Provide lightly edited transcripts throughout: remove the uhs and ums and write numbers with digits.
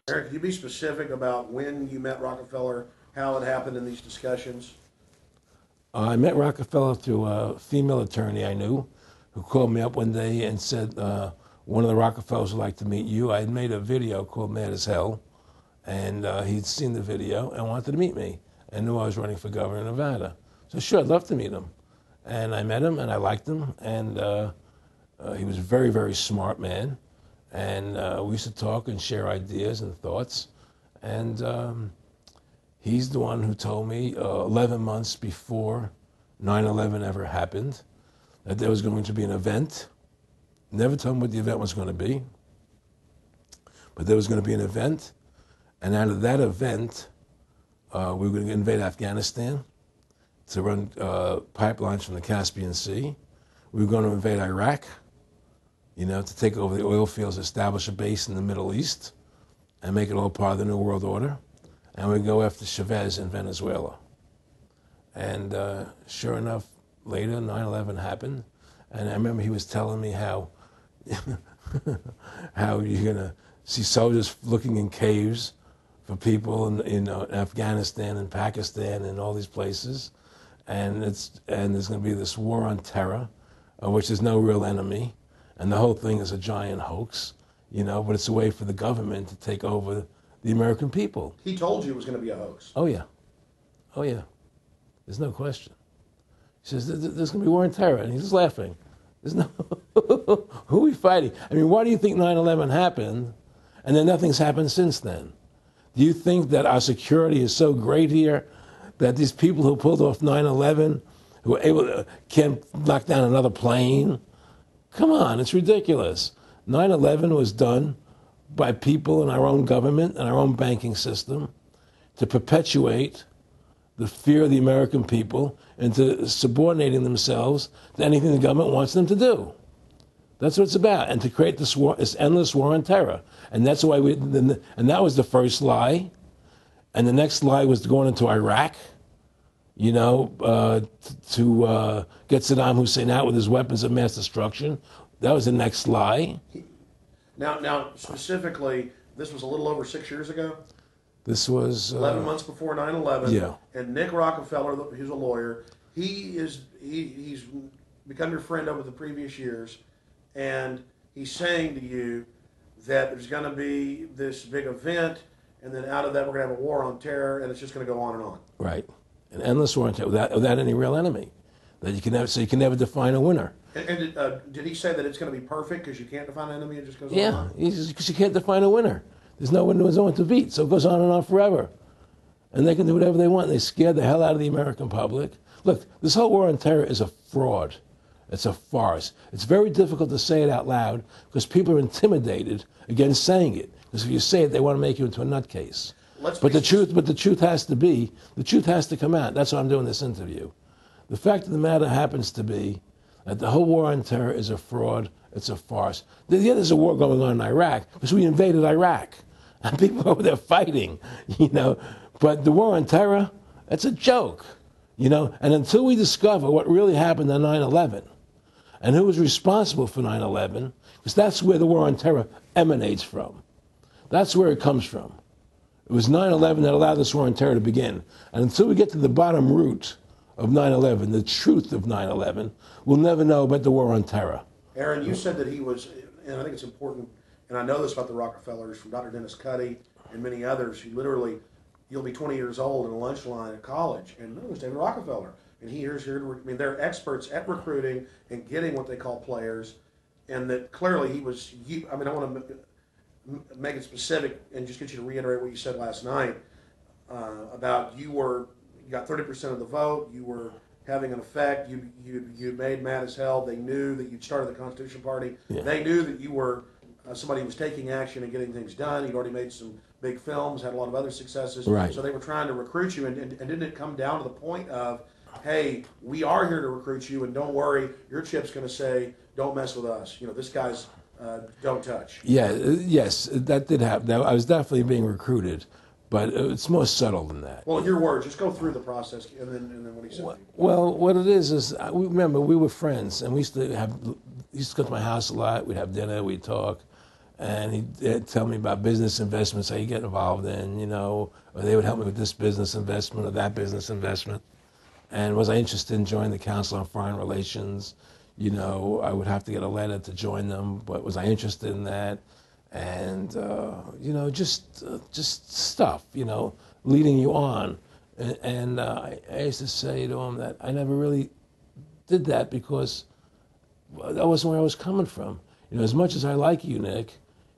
Eric, can you be specific about when you met Rockefeller, how it happened in these discussions? I met Rockefeller through a female attorney I knew who called me up one day and said, one of the Rockefellers would like to meet you. I had made a video called Mad as Hell, and he'd seen the video and wanted to meet me and knew I was running for governor of Nevada. So sure, I'd love to meet him. And I met him and I liked him, and he was a very, very smart man. And we used to talk and share ideas and thoughts. And he's the one who told me 11 months before 9/11 ever happened that there was going to be an event. Never told me what the event was going to be, but there was going to be an event. And out of that event, we were going to invade Afghanistan to run pipelines from the Caspian Sea. We were going to invade Iraq, to take over the oil fields, establish a base in the Middle East, and make it all part of the New World Order. And we'd go after Chavez in Venezuela. And sure enough, later 9/11 happened. And I remember he was telling me how how you're going to see soldiers looking in caves for people in Afghanistan and Pakistan and all these places. And there's going to be this war on terror, which is no real enemy. And the whole thing is a giant hoax, but it's a way for the government to take over the American people. He told you it was going to be a hoax. Oh, yeah. Oh, yeah. There's no question. He says, there's going to be war on terror. And he's just laughing. There's no, who are we fighting? I mean, why do you think 9/11 happened and then nothing's happened since then? Do you think that our security is so great here that these people who pulled off 9/11, who were able to, can't knock down another plane? Come on, it's ridiculous. 9/11 was done by people in our own government and our own banking system to perpetuate the fear of the American people into subordinating themselves to anything the government wants them to do. That's what it's about, and to create this war, this endless war on terror. And that's why and that was the first lie. And the next lie was going into Iraq, to get Saddam Hussein out with his weapons of mass destruction. That was the next lie. Now, specifically, this was a little over 6 years ago. This was 11 months before 9/11. Yeah. And Nick Rockefeller, who's a lawyer, he's become your friend over the previous years, and he's saying to you that there's going to be this big event, and then out of that we're going to have a war on terror, and it's just going to go on and on. Right, an endless war on terror without any real enemy. That you can never define a winner. And did he say that it's going to be perfect because you can't define an enemy? It just goes on. Yeah, because you can't define a winner. There's no one to beat, so it goes on and on forever. And they can do whatever they want. They scare the hell out of the American public. Look, this whole war on terror is a fraud. It's a farce. It's very difficult to say it out loud because people are intimidated against saying it. Because if you say it, they want to make you into a nutcase. But the truth has to come out. That's why I'm doing this interview. The fact of the matter happens to be that the whole war on terror is a fraud. It's a farce. Yeah, there's a war going on in Iraq because we invaded Iraq. And people over there fighting, But the war on terror, that's a joke, And until we discover what really happened on 9/11 and who was responsible for 9/11, because that's where the war on terror emanates from. That's where it comes from. It was 9/11 that allowed this war on terror to begin. And until we get to the bottom root of 9/11, the truth of 9/11, we'll never know about the war on terror. Aaron, you said that he was, and I think it's important, and I know this about the Rockefellers from Dr. Dennis Cuddy and many others, who literally, you'll be 20 years old in a lunch line at college, and it was David Rockefeller. And they're experts at recruiting and getting what they call players, and that clearly he was, I want to make it specific and just get you to reiterate what you said last night about you got 30% of the vote, you were having an effect, you made mad as hell, they knew that you'd started the Constitution Party, Yeah. They knew that you were somebody who was taking action and getting things done, you'd already made some big films, had a lot of other successes, Right. So they were trying to recruit you, and didn't it come down to the point of, hey, we are here to recruit you, and don't worry, your chip's going to say, don't mess with us, this guy's don't touch. Yeah, yes, that did happen. I was definitely being recruited, but it's more subtle than that. Well, in your words, just go through the process, and then what he said. Well, what it is remember we were friends, and he used to come to my house a lot. We'd have dinner, we'd talk, And he'd tell me about business investments that you get involved in, you know, or they would help me with this business investment or that business investment. And was I interested in joining the Council on Foreign Relations? You know, I would have to get a letter to join them, but was I interested in that? And, you know, just stuff, you know, leading you on. And I used to say to him that I never really did that because that wasn't where I was coming from. You know, as much as I like you, Nick,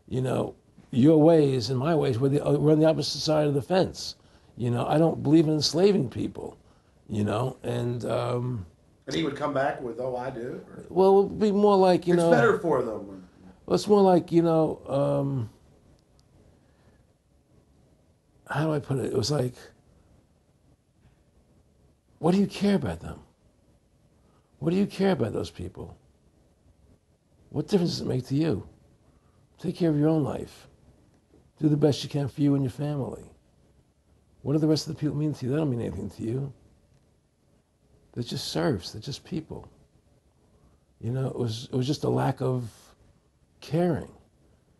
you know, your ways and my ways, we're on the opposite side of the fence. You know, I don't believe in enslaving people, you know, and he would come back with, "Oh, I do." Or, well, it would be more like, you know. It's better for them. Well, it's more like, you know, how do I put it? It was like, what do you care about them? What do you care about those people? What difference does it make to you? Take care of your own life. Do the best you can for you and your family. What do the rest of the people mean to you? They don't mean anything to you. They're just serfs. They're just people. You know, it was just a lack of caring,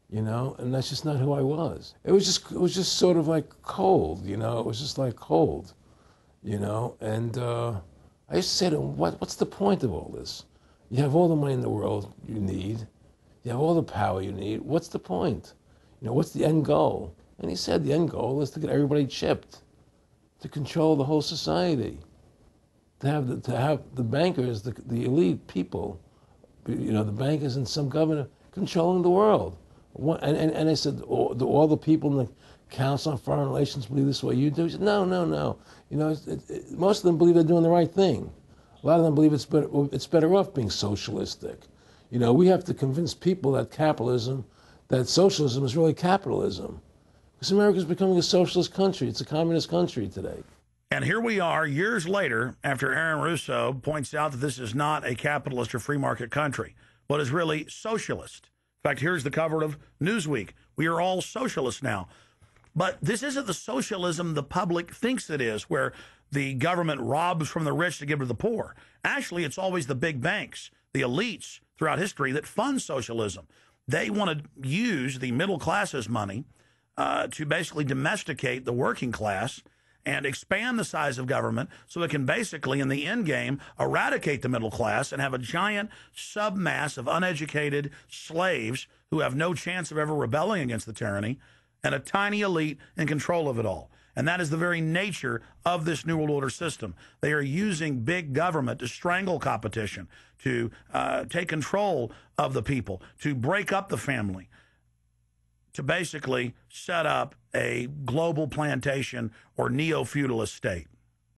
you know, and that's just not who I was. It was just sort of like cold, you know. It was just like cold, you know. And I used to say to him, what's the point of all this? You have all the money in the world you need. You have all the power you need. What's the point? You know, what's the end goal? And he said the end goal is to get everybody chipped, to control the whole society, to have the bankers, the elite people, you know, the bankers and some governor controlling the world. And I said, do all the people in the Council on Foreign Relations believe this way you do? He said, no. You know, most of them believe they're doing the right thing. A lot of them believe it's better off being socialistic. You know, we have to convince people that socialism is really capitalism. Because America's becoming a socialist country. It's a communist country today. And here we are years later after Aaron Russo points out that this is not a capitalist or free market country, but is really socialist. In fact, here's the cover of Newsweek. We are all socialists now. But this isn't the socialism the public thinks it is, where the government robs from the rich to give to the poor. Actually, it's always the big banks, the elites throughout history that fund socialism. They want to use the middle class's money to basically domesticate the working class and expand the size of government so it can basically, in the end game, eradicate the middle class and have a giant submass of uneducated slaves who have no chance of ever rebelling against the tyranny, and a tiny elite in control of it all. And that is the very nature of this New World Order system. They are using big government to strangle competition, to take control of the people, to break up the family, to basically set up a global plantation or neo-feudalist state.